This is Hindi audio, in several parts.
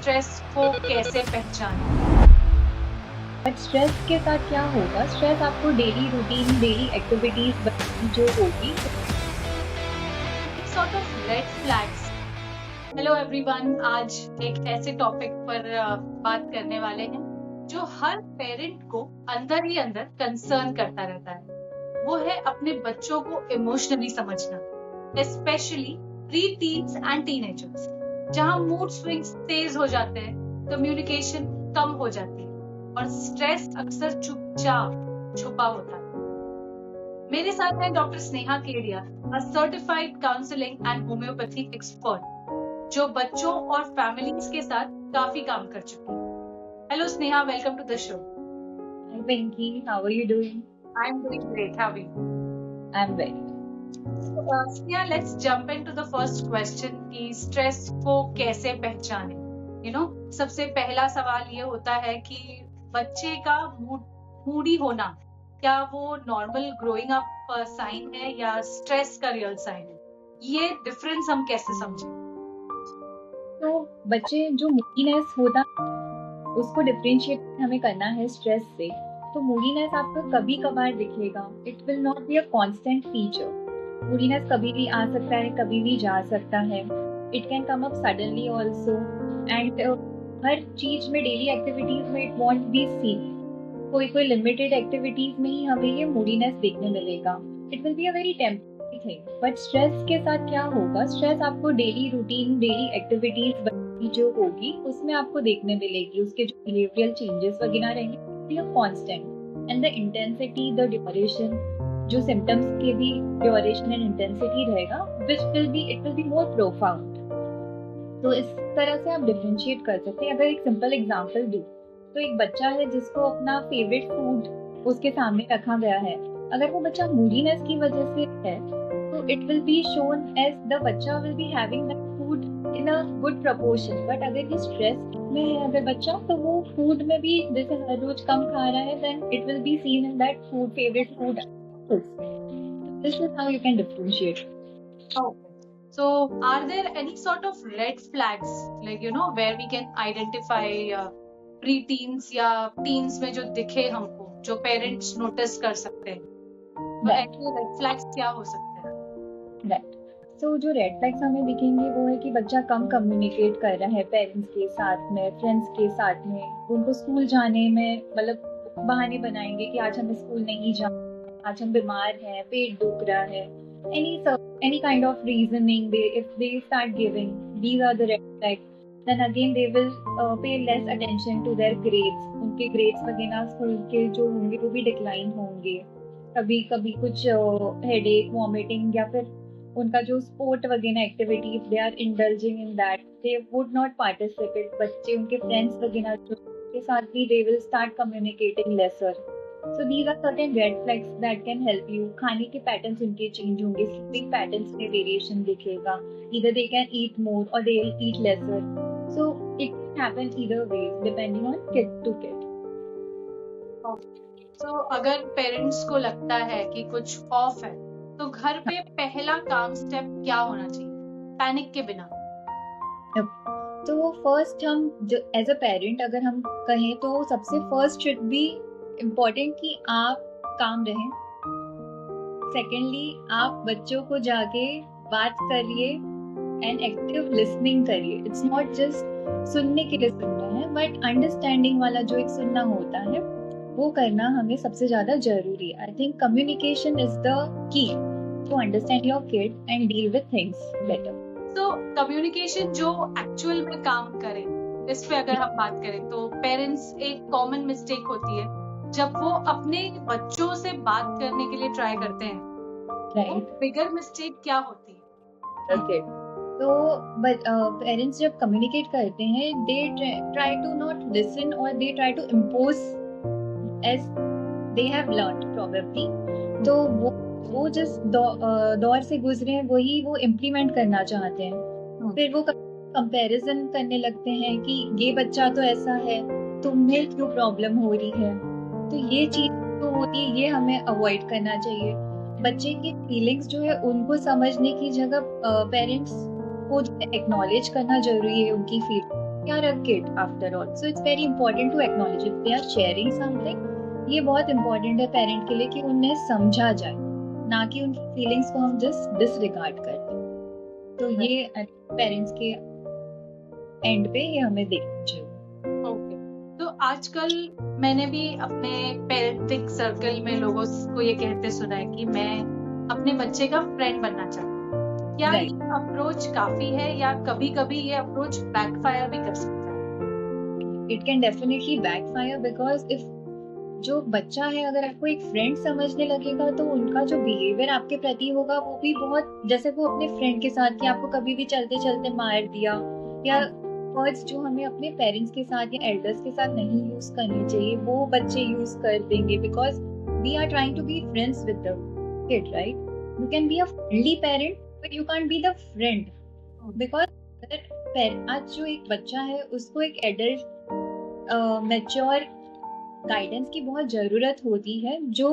स्ट्रेस को कैसे पहचानें? बट स्ट्रेस के साथ क्या होगा, स्ट्रेस आपको डेली रूटीन, डेली एक्टिविटीज जो होगी। Sort of red flags. Hello everyone, आज एक ऐसे टॉपिक पर बात करने वाले हैं जो हर पेरेंट को अंदर ही अंदर कंसर्न करता रहता है। वो है अपने बच्चों को इमोशनली समझना, specially pre teens and teenagers, जहां मूड स्विंग्स तेज हो जाते हैं, कम्युनिकेशन कम हो जाती है और स्ट्रेस अक्सर चुपचाप छुपा होता है। मेरे साथ है doctor Sneha Kedia, a certified counselling and homeopathy expert, जो बच्चों और फैमिलीज के साथ काफी काम कर चुकी है। Hello Sneha, welcome to the show. Hi Pinky, how are you doing? I am doing great, how are you? I'm very Sneha, let's jump into the first question कि स्ट्रेस को कैसे पहचाने। सबसे पहला सवाल ये होता है कि बच्चे का मूडी होना, क्या वो नॉर्मल ग्रोइंग अप साइन है या स्ट्रेस का रियल साइन है? ये डिफरेंस हम कैसे समझें? तो बच्चे जो मूडीनेस होता उसको डिफरेंशिएट हमें करना है स्ट्रेस से। तो मूडीनेस आपको कभी कभार दिखेगा, it will not be a constant feature. मूडीनेस कभी भी आ सकता है, कभी भी जा सकता है। It can come up suddenly also, and हर चीज में, डेली एक्टिविटीज में इट वॉन्ट बी सीन। कोई कोई लिमिटेड एक्टिविटीज में ही हमें ये मूडीनेस देखने मिलेगा। It will be a very temporary thing. But stress के साथ क्या होगा, स्ट्रेस आपको डेली रूटीन, डेली एक्टिविटीज जो होगी उसमें आपको देखने मिलेगी। उसके जो बिहेवियरल चेंजेस वगैरह रहेंगे constant, and the intensity, the duration, जो सिम्टम्स के भी ड्यूरेशन एंड इंटेंसिटी रहेगा, it will be more profound. तो इस तरह से आप डिफरेंशिएट कर सकते हैं। अगर एक सिंपल एग्जांपल दूं, तो एक बच्चा है जिसको अपना फेवरेट फूड उसके सामने रखा गया है। अगर वो बच्चा मूडीनेस की वजह से है, तो it will be shown as the बच्चा will be having that food in a good proportion. But अगर ये स्ट्रेस में है अगर बच्चा, तो वो फूड में भी जैसे हर रोज कम खा रहा है, then it will be seen in that food, favourite food. This is how you can differentiate. So, are there any sort of red flags, like where we can identify pre-teens या teens में जो दिखे हमको, जो पेरेंट्स नोटिस कर सकते हैं? तो ऐसे रेड फ्लैग्स क्या हो सकते हैं? राइट। तो जो रेड फ्लैग्स हमें दिखेंगे वो है कि बच्चा कम कम्युनिकेट कर रहा है पेरेंट्स के साथ में, फ्रेंड्स के साथ में। उनको स्कूल जाने में मतलब बहाने बनाएंगे कि आज हमें स्कूल नहीं जाना, आज हम बीमार हैं, पेट दुख रहा है। any kind of reasoning, if they start giving, these are the red flags. Then again they will pay less attention to their grades. उनके grades वगैरह स्कूल के जो होंगे वो भी डिक्लाइन होंगे। कभी कभी कुछ हेडेक, वॉमिटिंग, या फिर उनका जो स्पोर्ट वगैरह activities, they are indulging in that, they would not participate. बच्चे उनके फ्रेंड्स वगैरह के साथ भी they will start communicating lesser. So these are certain red flags that can help you. खाने के पैटर्न्स उनके चेंज होंगे, स्लीपिंग पैटर्न्स में वेरिएशन दिखेगा। Either they can eat more और they will eat lesser. So it can happen either ways depending on kid to kid. तो अगर पेरेंट्स को लगता है कि कुछ ऑफ है, तो घर पे पहला काम स्टेप क्या होना चाहिए पैनिक के बिना? तो फर्स्ट हम एज अ पेरेंट अगर हम कहें तो सबसे फर्स्ट शुड बी इम्पोर्टेंट कि आप काम रहें। सेकेंडली, आप बच्चों को जाके बात करिए एंड एक्टिव लिसनिंग करिए। इट्स नॉट जस्ट सुनने के लिए सुनना है, बट अंडरस्टैंडिंग वाला जो एक सुनना होता है वो करना हमें सबसे ज्यादा जरूरी है। I think communication is the key to understand your kid and deal with things better. तो कम्युनिकेशन जो एक्चुअल में काम करे, इस पे अगर हम बात करें तो पेरेंट्स, एक कॉमन मिस्टेक होती है जब वो अपने बच्चों से बात करने के लिए ट्राई करते हैं। राइट। बिगर मिस्टेक क्या होती है? ओके। तो पेरेंट्स जब कम्युनिकेट करते हैं, they try to not listen और they try to impose as they have learned probably. तो वो जिस दौर से गुजरे हैं वही वो इम्प्लीमेंट करना चाहते हैं। फिर वो कंपैरिजन करने लगते हैं कि ये बच्चा तो ऐसा है, तुम्हें क्यों प्रॉब्लम हो रही है। तो ये चीज तो होती है, ये हमें अवॉइड करना चाहिए। बच्चे की फीलिंग्स जो है उनको समझने की जगह पेरेंट्स को एक्नॉलेज करना जरूरी है, उनकी feeling. they are a kid after all, so it's very important to acknowledge if they are sharing something. ये बहुत important है पेरेंट के लिए कि उन्हें समझा जाए, ना कि उनकी फीलिंग्स को हम जस्ट डिसरिगार्ड कर दें। तो ये पेरेंट्स के एंड पे ये हमें देखना चाहिए। ओके, तो आजकल मैंने भी अपने पेरेंटिंग सर्कल में लोगों को ये कहते सुना है कि मैं अपने बच्चे का फ्रेंड बनना चाहती हूँ। क्या ये अप्रोच काफी है या कभी-कभी ये अप्रोच बैकफायर भी कर सकता है? It can definitely backfire because if जो बच्चा है अगर आपको एक फ्रेंड समझने लगेगा तो उनका जो बिहेवियर आपके प्रति होगा वो भी बहुत जैसे वो अपने फ्रेंड के साथ कि आपको कभी भी चलते चलते मार दिया, या वर्ड्स जो हमें अपने पेरेंट्स के साथ या एल्डर्स के साथ नहीं यूज करने चाहिए वो बच्चे यूज कर देंगे, because we are trying to be friends with the kid, right? You can be a friendly parent but you can't be the friend, because आज जो एक बच्चा है उसको एक एडल्ट मैच्योर गाइडेंस की बहुत जरूरत होती है जो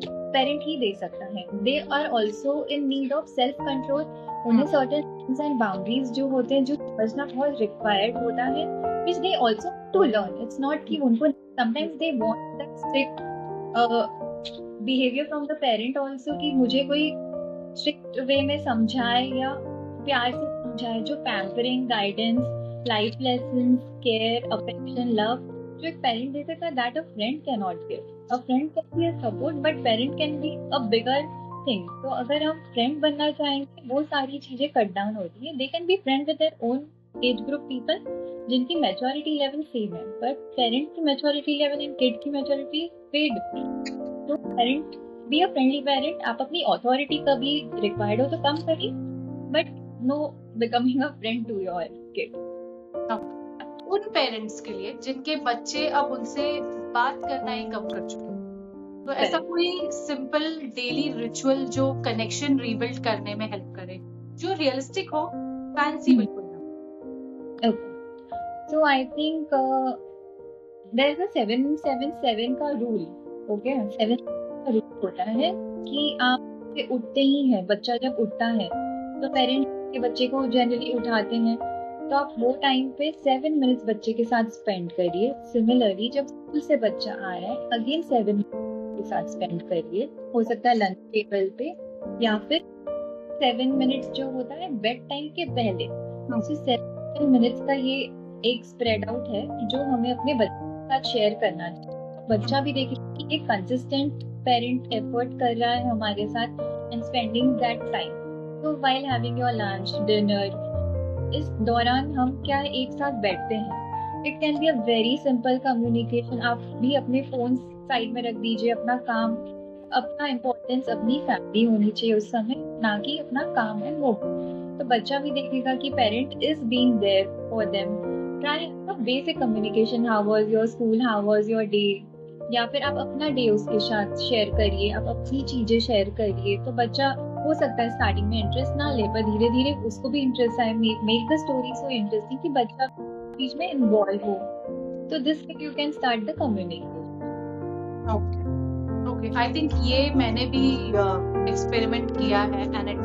पेरेंट ही दे सकता है। They are also in need of self control. उन्हें सर्टेन एंड बाउंड्रीज जो होते हैं जो समझना बहुत रिक्वायर्ड होता है, which they also to learn. It's not कि उनको sometimes they want that strict behavior from the parent also कि मुझे कोई strict way में समझाए या प्यार से समझाए। जो pampering, guidance, life lessons, care, affection, love जो एक पेरेंट दे सकता है that a friend cannot give. A friend can be a support but parent can be a bigger thing. तो अगर हम फ्रेंड बनना चाहेंगे वो सारी चीजें कट डाउन होती है। They can be friends with their own age group people जिनकी मैच्योरिटी लेवल सेम है, बट पेरेंट की मैच्योरिटी लेवल एंड किड की मैच्योरिटी वे डिफरेंट। तो parent be a friendly parent. आप अपनी अथॉरिटी कभी रिक्वायर्ड हो तो कम करिए, but no becoming a friend to your kid. उन पेरेंट्स के लिए जिनके बच्चे अब उनसे बात करना ही कम कर चुके हैं, तो ऐसा कोई सिंपल डेली रिचुअल जो कनेक्शन रीबिल्ड करने में हेल्प करे, जो रियलिस्टिक हो, फैंसी बिल्कुल ना। Okay. So I think there is a 7-7-7 का रूल। ओके, 7 का रूल होता है कि आप उठते ही हैं, बच्चा जब उठता है तो पेरेंट के बच्चे को जनरली उठाते हैं, तो आप वो टाइम पे 7 मिनट्स बच्चे के साथ स्पेंड करिए। सिमिलरली जब स्कूल से बच्चा आ रहा है अगेन 7 मिनट्स के साथ स्पेंड करिए। हो सकता है लंच टेबल पे, या फिर 7 मिनट्स जो होता है बेड टाइम के पहले। 7 मिनट्स का ये एक स्प्रेड आउट है जो हमें अपने बच्चे के साथ शेयर करना चाहिए। बच्चा भी देखे कि एक कंसिस्टेंट पेरेंट एफर्ट कर रहा है हमारे साथ एंड स्पेंडिंग दैट टाइम। तो while having your lunch, dinner, इस दौरान हम क्या है एक साथ बैठते हैं। It can be a very simple communication. आप भी अपने फोन साइड में रख दीजिए, अपना काम, अपना इम्पोर्टेंस अपनी फैमिली होनी चाहिए उस समय, ना कि अपना काम है वो। तो बच्चा भी देखेगा कि parent is being there for them. Try basic communication, how was your school, how was your day, या फिर आप अपना डे उसके साथ शेयर करिए, आप अपनी चीजें शेयर करिए। तो बच्चा हो सकता है स्टार्टिंग में इंटरेस्ट ना ले, पर धीरे धीरे उसको भी इंटरेस्ट आए। Make the story so interesting कि बच्चा बीच में इन्वॉल्व हो। तो this way you can start the communication. Okay, I think ये मैंने भी एक्सपेरिमेंट किया है and it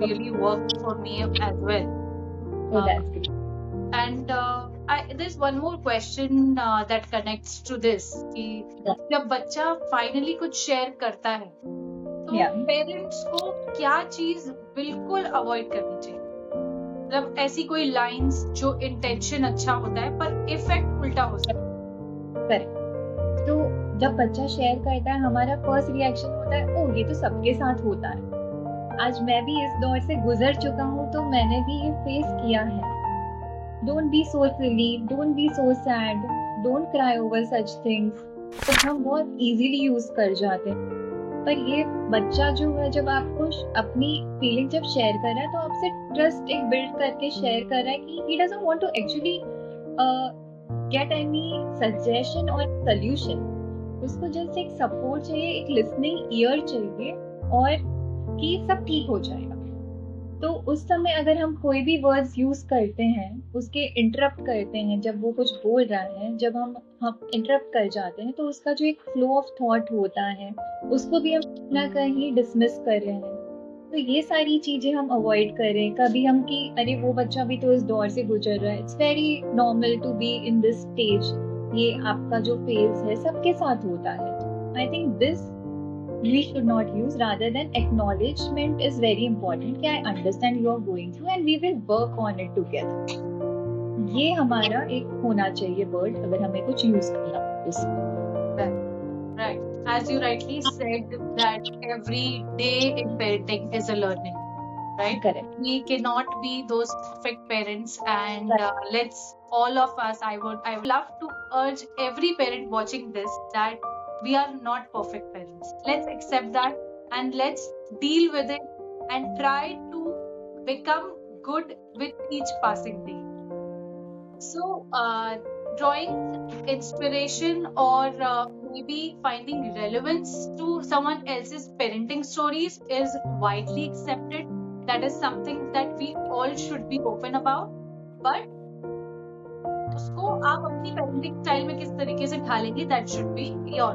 really worked for me as well. Oh, that's good. And there's one more question that connects to this कि जब बच्चा फाइनली कुछ शेयर करता है तो पेरेंट्स को क्या चीज बिल्कुल अवॉइड करनी चाहिए? मतलब ऐसी कोई लाइंस जो इंटेंशन अच्छा होता है पर इफेक्ट उल्टा हो सकता है। करेक्ट। तो जब बच्चा शेयर करता है हमारा फर्स्ट रिएक्शन होता है ओ ये तो सबके साथ होता है। आज मैं भी इस दौर से गुजर चुका हूँ तो मैंने भी ये फेस किया है। Don't be so silly, don't be so sad, don't cry over such things. तो हम बहुत इजीली यूज कर जाते हैं। पर ये बच्चा जो है जब आपको अपनी फीलिंग जब शेयर कर रहा है तो आपसे ट्रस्ट एक बिल्ड करके शेयर कर रहा है कि he doesn't want to actually get any suggestion or solution। उसको जस्ट एक सपोर्ट चाहिए, एक लिसनिंग ईयर चाहिए और कि सब ठीक हो जाएगा। तो उस समय अगर हम कोई भी वर्ड्स यूज करते हैं, उसके इंटरप्ट करते हैं, जब वो कुछ बोल रहा है, जब हम इंटरप्ट कर जाते हैं तो उसका जो एक फ्लो ऑफ थॉट होता है उसको भी हम ना कहीं डिसमिस कर रहे हैं। तो ये सारी चीजें हम अवॉइड करें। कभी हम कि अरे वो बच्चा भी तो इस दौर से गुजर रहा है, it's very normal to be in this stage, ये आपका जो फेज है सबके साथ होता है। I think this we should not use, rather than acknowledgement is very important कि I understand you are going through and we will work on it together। ये हमारा एक होना चाहिए वर्ड अगर हमें कुछ यूज करना उसको। Right. As you rightly said that every day in parenting is a learning, right? Correct. We cannot be those perfect parents, and let's all of us. I would love to urge every parent watching this that we are not perfect parents. Let's accept that and let's deal with it and try to become good with each passing day. So, drawing inspiration or maybe finding relevance to someone else's parenting stories is widely accepted. That is something that we all should be open about. But उसको आप अपनी parenting style में किस तरीके से ढालेंगे, that should be your.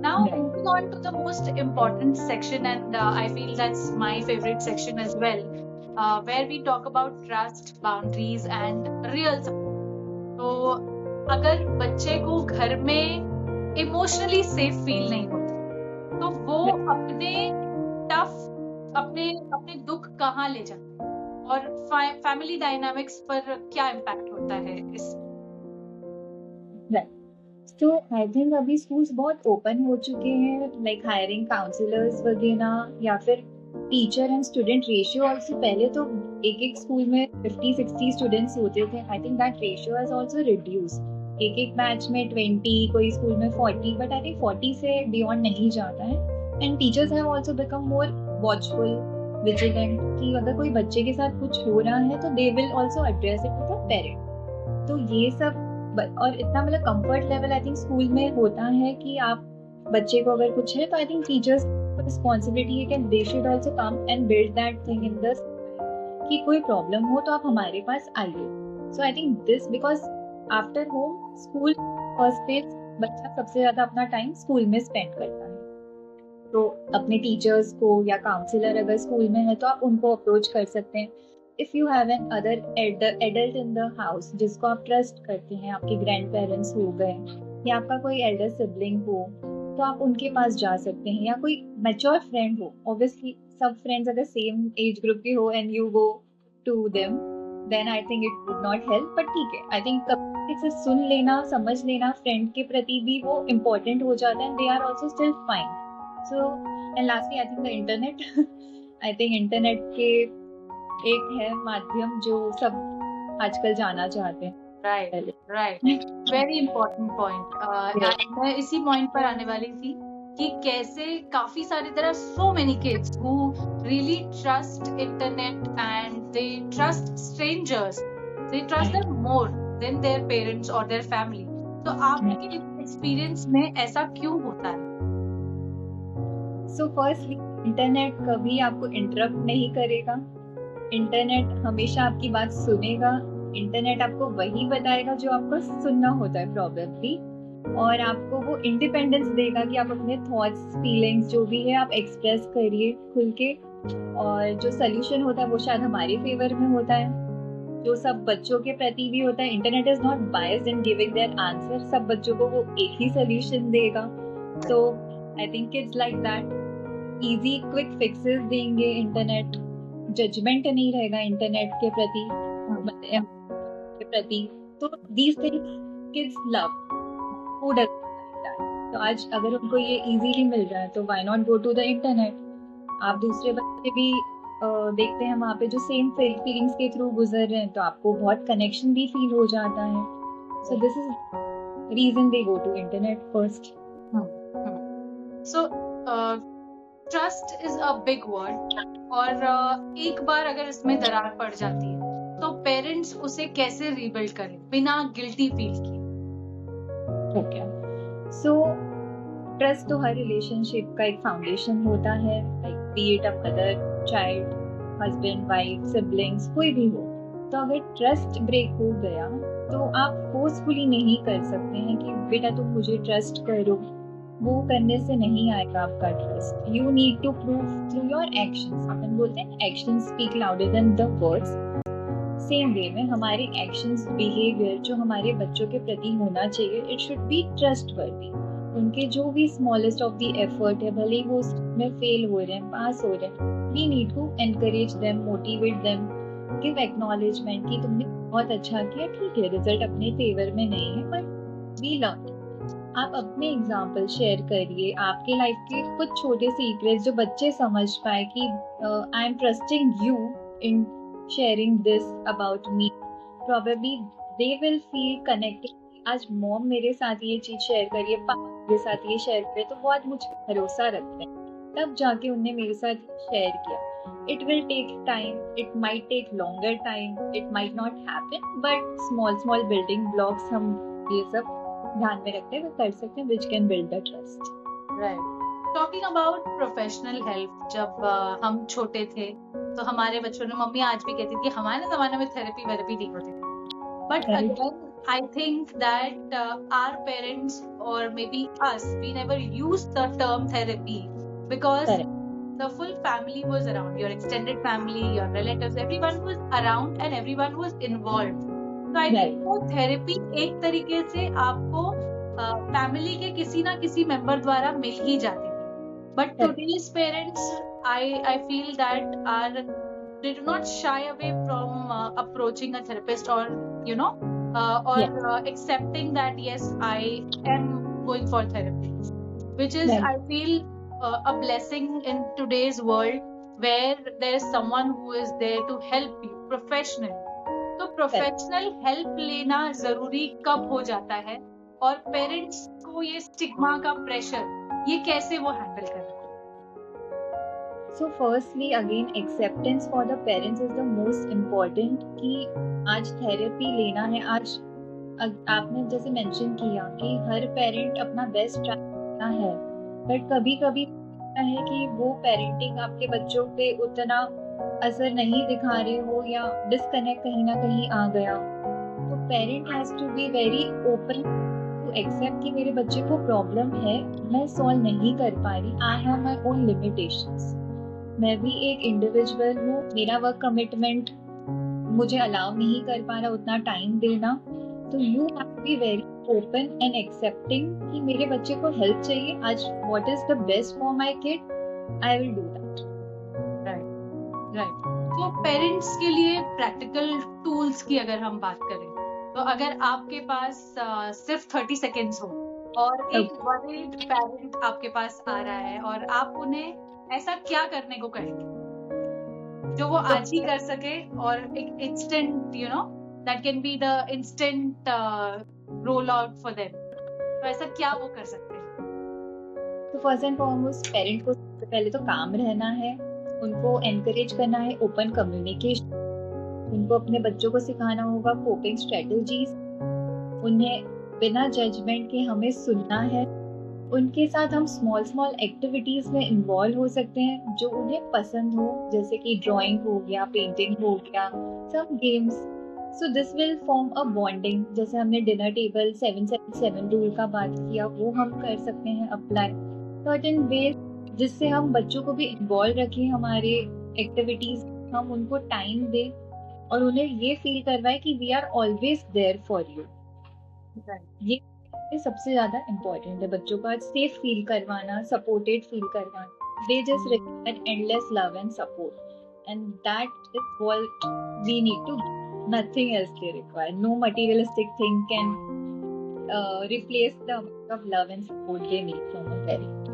Now, moving on to the most important section, and I feel that's my favorite section as well, where we talk about trust, boundaries, and real support. तो अगर बच्चे को घर में इमोशनली सेफ फील नहीं होता तो वो अपने दुख कहाँ ले जाता है और फैमिली डायनामिक्स पर क्या इम्पैक्ट होता है इस। तो आई थिंक अभी स्कूल्स बहुत ओपन हो चुके हैं, लाइक हायरिंग काउंसलर्स वगैरह या फिर teacher and student ratio also. पहले तो एक स्कूल में 50-60 स्टूडेंट्स होते थे, I think that ratio has also reduce. एक बैच में 20, कोई स्कूल में 40, बट आई थिंक 40 से बियॉन्ड नहीं जाता है। And teachers have also become more watchful, vigilant कि अगर कोई बच्चे के साथ कुछ हो रहा है तो they will also address it to the parent. तो ये सब और इतना मतलब comfort level I think school में होता है कि आप बच्चे को अगर कुछ है तो आई थिंक टीचर्स रिस्पॉन्सिबिलिटी है कि they should also come and build that thing in the कि कोई प्रॉब्लम हो तो आप हमारे पास आइए। So I think this because after home school first page बच्चा सबसे ज्यादा अपना टाइम स्कूल में स्पेंड करता है। तो अपने टीचर्स को या काउंसलर अगर स्कूल में है तो आप उनको अप्रोच कर सकते हैं। If you have an other adult in the house जिसको आप ट्रस्ट करते हैं, आपके ग्रैंड पेरेंट्स हो गए या आपका कोई एल्डर सिबलिंग हो तो आप उनके पास जा सकते हैं, या कोई मैच्योर फ्रेंड हो। ऑब्वियसली सब फ्रेंड्स अगर सेम एज ग्रुप के हो and you go to them then I think it would not help, but ठीक है आई थिंक कभी से सुन लेना, समझ लेना फ्रेंड के प्रति भी वो इम्पोर्टेंट हो जाता है and they are also still fine. So and lastly I think the internet I think internet के एक है माध्यम जो सब आजकल जाना चाहते हैं। Right very important point. मैं इसी पॉइंट पर आने वाली थी कि कैसे काफी सारे there are so many kids who really trust internet and they trust strangers, they trust them more than their parents or their family. तो आपके एक्सपीरियंस में ऐसा क्यों होता है? So firstly, इंटरनेट कभी आपको इंटरप्ट नहीं करेगा, इंटरनेट हमेशा आपकी बात सुनेगा, इंटरनेट आपको वही बताएगा जो आपको सुनना होता है प्रॉब्लमली, और आपको वो इंडिपेंडेंस देगा कि आप अपने थॉट्स, फीलिंग्स जो भी है आप एक्सप्रेस करिए खुल के, और जो सोल्यूशन होता है वो शायद हमारे फेवर में होता है, जो सब बच्चों के प्रति भी होता है। Internet is not biased in giving their answer, सब बच्चों को वो एक ही सोल्यूशन देगा। तो I think it's like that, easy quick fixes देंगे इंटरनेट, जजमेंट नहीं रहेगा इंटरनेट के प्रति। तो these things kids love, who doesn't like that? तो आज अगर उनको ये इजीली मिल रहा है तो why not go to the internet? आप दूसरे बच्चे भी देखते हैं वहाँ पे जो सेम फीलिंग्स के थ्रू गुजर रहे हैं तो आपको बहुत कनेक्शन भी फील हो जाता है। So this is reason they go to internet first. So trust is a big word, और एक बार अगर इसमें दरार पड़ जाती है तो पेरेंट्स उसे कैसे रीबिल्ड करें बिना गिल्टी फील किए? ओके, सो ट्रस्ट तो हर रिलेशनशिप का एक फाउंडेशन होता है, like B it a mother, child, husband, wife, siblings, कोई भी हो। तो अगर ट्रस्ट ब्रेक हो गया तो आप फोर्सफुली नहीं कर सकते हैं कि बेटा तुम मुझे ट्रस्ट करो, वो करने से नहीं आएगा आपका trust. You need to prove through your actions. अपन बोलते हैं actions speak louder than the words. Same way में हमारे एक्शंस, बिहेवियर जो हमारे बच्चों के प्रति होना चाहिए, इट शुड बी ट्रस्टवर्दी. उनके जो भी स्मॉलेस्ट ऑफ द एफर्ट है, भले ही वो उसमें फेल हो रहे हैं, पास हो रहे हैं, we need to encourage them, motivate them, give acknowledgement कि तुमने बहुत अच्छा किया, ठीक है रिजल्ट अपने फेवर में नहीं है बट वी लर्न. आप अपने एग्जाम्पल शेयर करिए, आपके लाइफ के कुछ छोटे सीक्रेट्स जो बच्चे समझ पाए कि I am trusting you in sharing this about me. Probably they will feel connected. आज मॉम मेरे साथ ये चीज शेयर करिए, पापा मेरे साथ ये शेयर करे, तो बहुत मुझ पर भरोसा रखते हैं, तब जाके उनने मेरे साथ शेयर किया. It will take time, it might take longer time, it might not happen, but small building blocks हम ये सब ध्यान में रखते हुए कर सकते हैं, which can build the trust. Right. Talking about professional help, जब हम छोटे थे तो हमारे बच्चों ने, मम्मी आज भी कहती थी हमारे जमाने में थेरेपी वेरेपी नहीं होती थी. But again I think that our parents or maybe us, we never used the term therapy because the full family was around, your extended family, your relatives, everyone was around and everyone was involved. So I think वो therapy एक तरीके से आपको family के किसी ना किसी member द्वारा मिल ही जाती थी. But today's parents, I feel that they do not shy away from approaching a therapist or accepting that yes, I am going for therapy, which is I feel a blessing in today's world where there is someone who is there to help you professionally. तो professional help लेना जरूरी कब हो जाता है और पेरेंट्स को ये स्टिग्मा का प्रेशर ये कैसे वो हैंडल करें? So firstly again acceptance for the parents is the most important कि आज थेरेपी लेना है. आज आपने जैसे मेंशन किया कि हर पेरेंट अपना बेस्ट ट्राई करना है, बट कभी कभी है कि वो पेरेंटिंग आपके बच्चों पे उतना असर नहीं दिखा रहे हो या डिस्कनेक्ट कहीं ना कहीं आ गया. तो parent has to be very open to accept कि मेरे बच्चे को प्रॉब्लम है, मैं सॉल्व नहीं कर पा रही, I have my own limitations. मैं भी एक इंडिविजुअल हूँ, मेरा वर्क कमिटमेंट मुझे अलाउ नहीं कर पा रहा उतना टाइम देना. तो you have to be very open and accepting कि मेरे बच्चे को हेल्प चाहिए, आज what is the best for my kid, I will do that. Right. तो पेरेंट्स के लिए प्रैक्टिकल टूल्स की अगर हम बात करें तो अगर आपके पास सिर्फ 30 सेकेंड्स हो और एक वरीड पेरेंट आपके पास आ रहा है और आप उन्हें ऐसा क्या करने को कहेंगे जो वो आज ही कर सके और एक instant that can be the instant roll out for them, तो ऐसा क्या वो कर सकते हैं? तो फर्स्ट एंड फॉरमोस्ट पेरेंट को सबसे पहले तो काम रहना है, उनको एनकरेज करना है ओपन कम्युनिकेशन, उनको अपने बच्चों को सिखाना होगा कोपिंग स्ट्रेटजीज, उन्हें बिना जजमेंट के हमें सुनना है. उनके साथ हम स्मॉल एक्टिविटीज में इन्वॉल्व हो सकते हैं जो उन्हें पसंद हो, जैसे कि ड्राइंग हो गया, पेंटिंग हो गया, some games. So this will form a bonding. जैसे हमने डिनर टेबल 777 रूल का बात किया, वो हम कर सकते हैं अप्लाई सर्टेन वेज जिससे हम बच्चों को भी इन्वॉल्व रखें हमारे एक्टिविटीज, हम उनको टाइम दें और उन्हें ये फील करवाए कि we are always there for you. ये सबसे ज्यादा इम्पोर्टेंट है, बच्चों को सेफ फील करवाना, सपोर्टेड फील करवाना. They just require endless love and support and that is what we need to. Nothing else they require. No materialistic thing can replace the amount of love and support they need from a parent.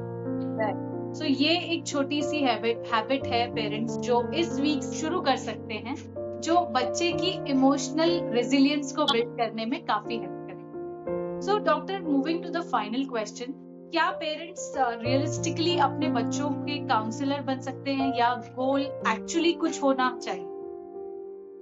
Right. So ये एक छोटी सी हैबिट है पेरेंट्स जो इस वीक शुरू कर सकते हैं, जो बच्चे की इमोशनल रेजिलियंस को बिल्ड करने में काफी हेल्प करेगा. So doctor, moving to the final question, क्या पेरेंट्स रियलिस्टिकली अपने बच्चों के काउंसलर बन सकते हैं या गोल एक्चुअली कुछ होना चाहिए?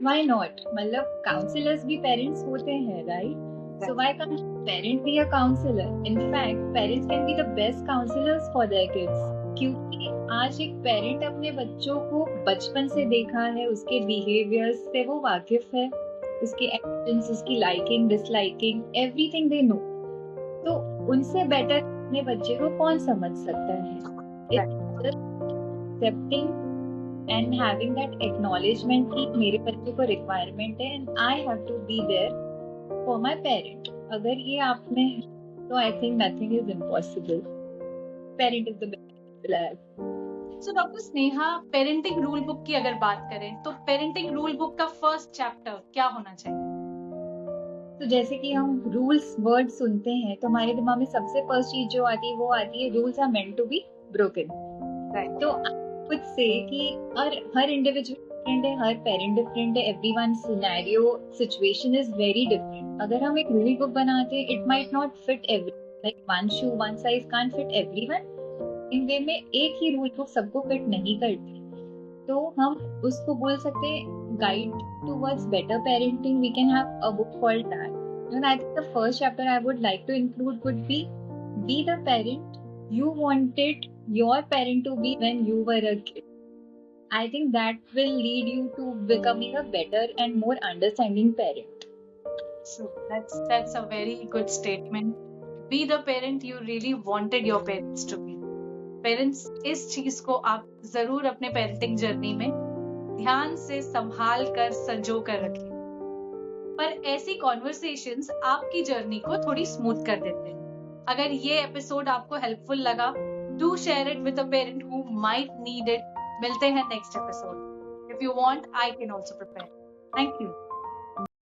Why not? मतलब counselors भी parents होते हैं, right? So why can't parent be a counselor? In fact, parents can be the best counselors for their kids. क्योंकि आज एक parent अपने बच्चों को बचपन से देखा है, उसके behaviors से वो वाकिफ है, उसके actions, उसकी liking, disliking, everything they know. तो उनसे better अपने बच्चे को कौन समझ सकता है. It's just accepting and having that acknowledgement कि मेरे बच्चे को requirement है and I have to be there for my parent. अगर ये आप में है, तो I think nothing is impossible. Parent is the best people I have. So doctor Sneha, parenting rule book की अगर बात करें तो पेरेंटिंग रूल बुक का फर्स्ट चैप्टर क्या होना चाहिए? तो जैसे कि हम रूल्स वर्ड सुनते हैं तो हमारे दिमाग में सबसे फर्स्ट चीज जो आती है वो आती है rules are meant to be broken. तो कुछ से कि हर इंडिविजुअल डिफरेंट है, हर पेरेंट डिफरेंट है, everyone scenario situation is very different. अगर हम एक रूल बुक बनाते हैं it might not fit every, like one shoe one size can't fit everyone. In way में एक ही रूल बुक सबको फिट नहीं करती. तो हम उसको बोल सकते हैं guide towards better parenting. We can have a book called that. And I think the first chapter I would like to include would be the parent you wanted your parent to be when you were a kid. I think that will lead you to becoming a better and more understanding parent. So that's a very good statement. Be the parent you really wanted your parents to be. Parents, इस चीज को आप जरूर अपने पेरेंटिंग जर्नी में ध्यान से संभाल कर संजो कर रखें. पर ऐसी कॉन्वर्सेशंस आपकी जर्नी को थोड़ी स्मूथ कर देते हैं. अगर ये एपिसोड आपको हेल्पफुल लगा, do share it with a parent who might need it. मिलते हैं next episode. If you want, I can also prepare. Thank you.